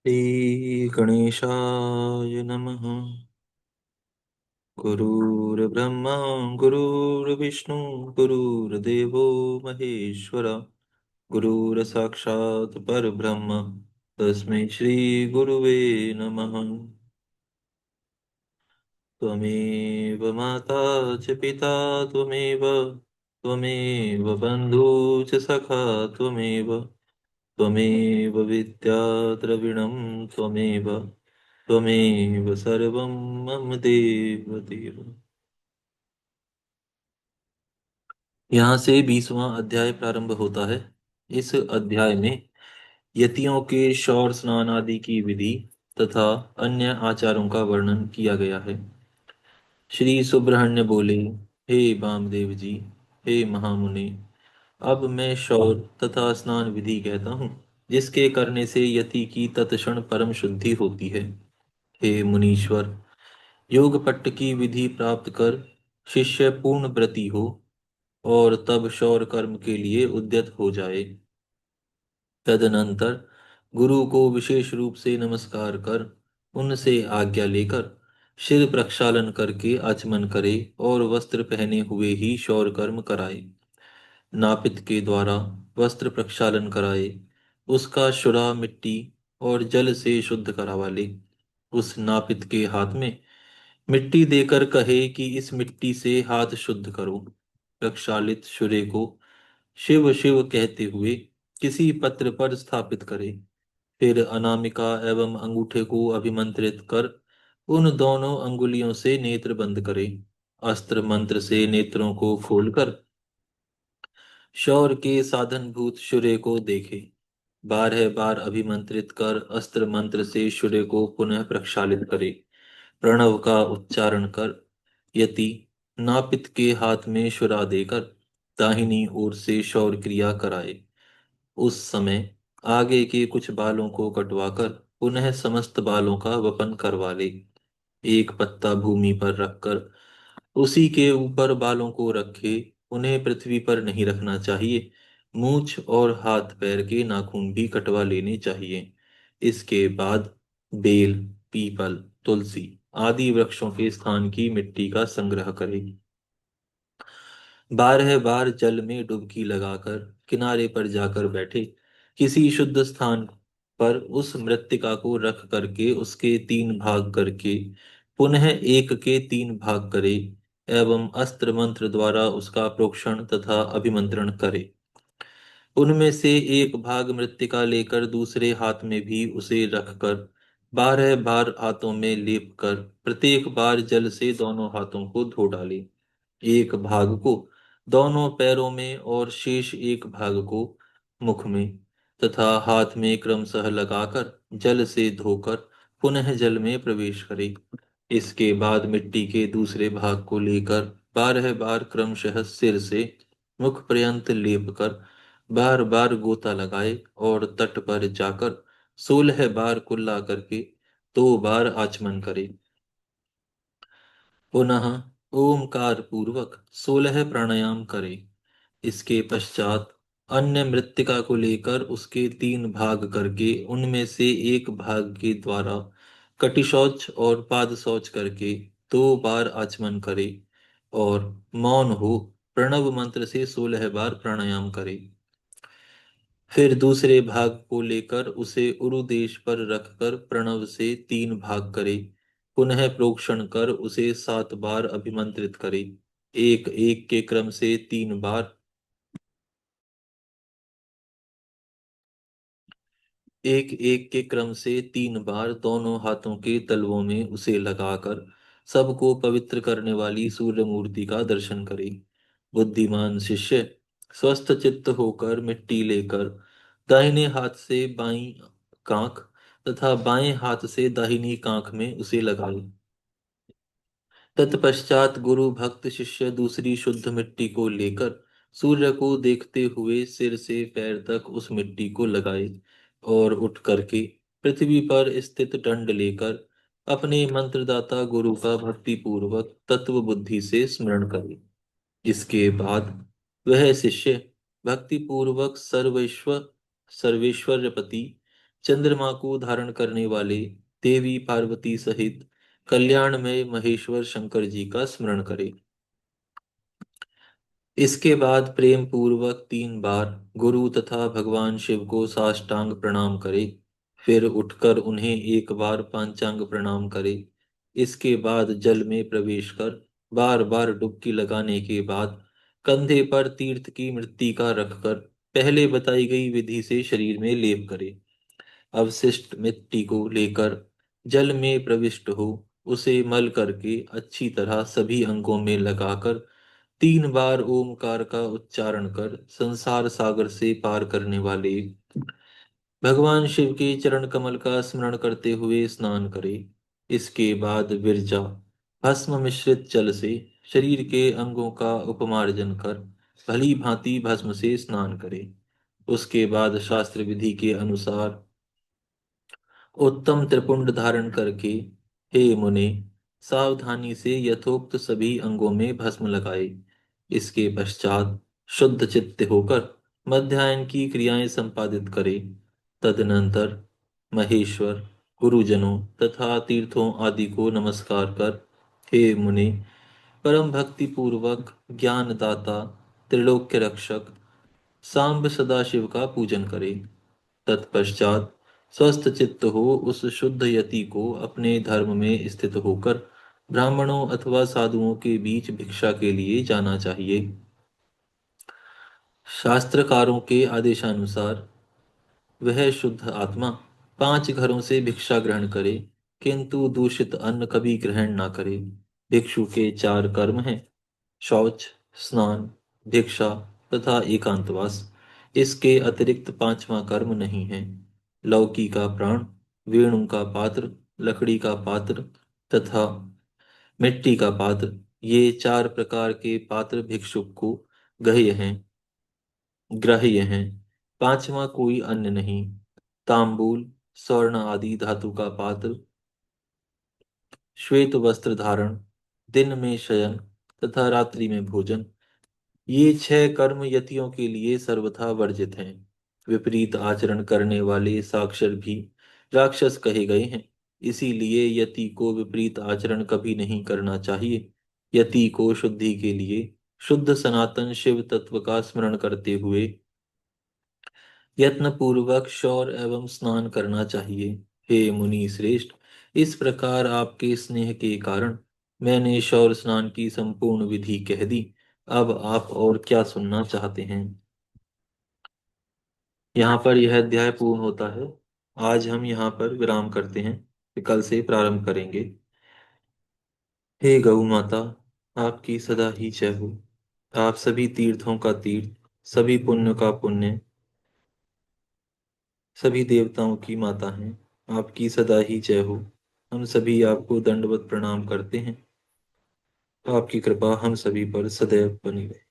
श्रीगणेशाय नमः। गुरुर्ब्रह्मा गुरुर्विष्णु गुरुर्देवो महेश्वर गुरुर्साक्षात् परब्रह्म तस्मै श्रीगुरुवे नमः। त्वमेव माता च पिता त्वमेव त्वमेव बन्धु च सखा त्वमेव त्वमेव विद्या द्रविणं त्वमेव त्वमेव सर्वं मम देव देव। यहाँ से 20वां अध्याय प्रारंभ होता है। इस अध्याय में यतियों के शौर स्नान आदि की विधि तथा अन्य आचारों का वर्णन किया गया है। श्री सुब्रहण्य बोले, हे वामदेव जी, हे महामुनि, अब मैं शौर तथा स्नान विधि कहता हूँ, जिसके करने से यति की तत्क्षण परम शुद्धि होती है। हे मुनीश्वर, योग पट्ट की विधि प्राप्त कर शिष्य पूर्ण व्रती हो और तब शौर कर्म के लिए उद्यत हो जाए। तदनंतर गुरु को विशेष रूप से नमस्कार कर उनसे आज्ञा लेकर सिर प्रक्षालन करके आचमन करे और वस्त्र पहने हुए ही शौर कर्म कराए। नापित के द्वारा वस्त्र प्रक्षालन कराए, उसका शुरा मिट्टी और जल से शुद्ध करवा ले। उस नापित के हाथ में मिट्टी देकर कहे कि इस मिट्टी से हाथ शुद्ध करो। प्रक्षालित शुरे को शिव शिव कहते हुए किसी पत्र पर स्थापित करे। फिर अनामिका एवं अंगूठे को अभिमंत्रित कर उन दोनों अंगुलियों से नेत्र बंद करे। अस्त्र मंत्र से नेत्रों को खोलकर शौर के साधनभूत शुरे को देखे। 12 बार अभिमंत्रित कर अस्त्र मंत्र से शुरे को पुनः प्रक्षालित करे। प्रणव का उच्चारण कर यति नापित के हाथ में शुरा देकर दाहिनी ओर से शौर क्रिया कराए। उस समय आगे के कुछ बालों को कटवाकर पुनः समस्त बालों का वपन करवा ले। एक पत्ता भूमि पर रखकर उसी के ऊपर बालों को रखे, उन्हें पृथ्वी पर नहीं रखना चाहिए। मूछ और हाथ पैर के नाखून भी कटवा लेने चाहिए। इसके बाद बेल, पीपल, तुलसी आदि वृक्षों के स्थान की मिट्टी का संग्रह करें। 12 बार जल में डुबकी लगाकर किनारे पर जाकर बैठे। किसी शुद्ध स्थान पर उस मृत्तिका को रख करके उसके 3 भाग करके पुनः एक के 3 भाग करे एवं अस्त्र मंत्र द्वारा उसका प्रोक्षण तथा अभिमंत्रण करे। उनमें से एक भाग मृत्तिका लेकर दूसरे हाथ में भी उसे रखकर 12 बार हाथों में लेप कर प्रत्येक बार जल से दोनों हाथों को धो डाले। एक भाग को दोनों पैरों में और शेष एक भाग को मुख में तथा हाथ में क्रमशः लगाकर जल से धोकर पुनः जल में प्रवेश करे। इसके बाद मिट्टी के दूसरे भाग को लेकर 12 बार क्रमशः सिर से मुख पर्यंत लेप कर बार बार गोता लगाए और तट पर जाकर 16 बार कुल्ला करके 2 बार आचमन करे। पुनः ओमकार पूर्वक 16 प्राणायाम करे। इसके पश्चात अन्य मृत्तिका को लेकर उसके 3 भाग करके उनमें से एक भाग के द्वारा कटी शौच और पाद शौच करके 2 बार आचमन करे और मौन हो प्रणव मंत्र से 16 बार प्राणायाम करे। फिर दूसरे भाग को लेकर उसे उरु देश पर रखकर प्रणव से 3 भाग करे। पुनः प्रोक्षण कर उसे 7 बार अभिमंत्रित करे। एक एक के क्रम से 3 बार, एक एक के क्रम से 3 बार दोनों हाथों के तलवों में उसे लगाकर सबको पवित्र करने वाली सूर्य मूर्ति का दर्शन करे। बुद्धिमान शिष्य स्वस्थ चित्त होकर मिट्टी लेकर दाहिने हाथ से बाईं कांख तथा बाएं हाथ से दाहिनी कांख में उसे लगाए। तत्पश्चात गुरु भक्त शिष्य दूसरी शुद्ध मिट्टी को लेकर सूर्य को देखते हुए सिर से पैर तक उस मिट्टी को लगाए और उठ करके पृथ्वी पर स्थित दंड लेकर अपने मंत्रदाता गुरु का भक्ति पूर्वक तत्व बुद्धि से स्मरण करे। इसके बाद वह शिष्य भक्ति पूर्वक सर्वेश्वरपति चंद्रमा को धारण करने वाले देवी पार्वती सहित कल्याण में महेश्वर शंकर जी का स्मरण करें। इसके बाद प्रेम पूर्वक 3 बार गुरु तथा भगवान शिव को साष्टांग प्रणाम करें। फिर उठकर उन्हें 1 बार पांचांग प्रणाम करें। इसके बाद जल में प्रवेश कर बार बार डुबकी लगाने के बाद कंधे पर तीर्थ की मृत्तिका रखकर पहले बताई गई विधि से शरीर में लेप करें। अवशिष्ट मिट्टी को लेकर जल में प्रविष्ट हो उसे मल करके अच्छी तरह सभी अंगों में लगाकर 3 बार ओमकार का उच्चारण कर संसार सागर से पार करने वाले भगवान शिव के चरण कमल का स्मरण करते हुए स्नान करें। इसके बाद विरजा भस्म मिश्रित जल से शरीर के अंगों का उपमार्जन कर भली भांति भस्म से स्नान करें। उसके बाद शास्त्र विधि के अनुसार उत्तम त्रिपुंड धारण करके हे मुने सावधानी से यथोक्त सभी अंगों में भस्म लगाए। इसके पश्चात शुद्ध चित्त होकर मध्याह्न की क्रियाएं संपादित करे। तदनंतर महेश्वर गुरुजनों तथा तीर्थों आदि को नमस्कार कर हे मुने परम भक्ति पूर्वक ज्ञानदाता त्रिलोक्य रक्षक सांब सदाशिव का पूजन करे। तत्पश्चात स्वस्थ चित्त हो उस शुद्ध यति को अपने धर्म में स्थित होकर ब्राह्मणों अथवा साधुओं के बीच भिक्षा के लिए जाना चाहिए। शास्त्रकारों के आदेशानुसार वह शुद्ध आत्मा 5 घरों से भिक्षा ग्रहण करे, किंतु दूषित अन्न कभी ग्रहण ना करे। भिक्षु के 4 कर्म हैं: शौच, स्नान, भिक्षा तथा एकांतवास। इसके अतिरिक्त 5वां कर्म नहीं है। लौकी का प्राण, वेणु का पात्र, लकड़ी का पात्र तथा मिट्टी का पात्र, ये 4 प्रकार के पात्र भिक्षुक को ग्राह्य हैं। ग्राह्य हैं। 5वां कोई अन्य नहीं। तांबूल, स्वर्ण आदि धातु का पात्र, श्वेत वस्त्र धारण, दिन में शयन तथा रात्रि में भोजन, ये 6 कर्म यतियों के लिए सर्वथा वर्जित हैं। विपरीत आचरण करने वाले साक्षर भी राक्षस कहे गए हैं। इसीलिए यति को विपरीत आचरण कभी नहीं करना चाहिए। यति को शुद्धि के लिए शुद्ध सनातन शिव तत्व का स्मरण करते हुए यत्न पूर्वक शौर एवं स्नान करना चाहिए। हे मुनि श्रेष्ठ, इस प्रकार आपके स्नेह के कारण मैंने शौर स्नान की संपूर्ण विधि कह दी। अब आप और क्या सुनना चाहते हैं? यहाँ पर यह अध्याय पूर्ण होता है। आज हम यहाँ पर विराम करते हैं, फिर कल से प्रारंभ करेंगे। हे गौ माता, आपकी सदा ही जय हो। आप सभी तीर्थों का तीर्थ, सभी पुण्य का पुण्य, सभी देवताओं की माता हैं। आपकी सदा ही जय हो। हम सभी आपको दंडवत प्रणाम करते हैं। आपकी कृपा हम सभी पर सदैव बनी रहे।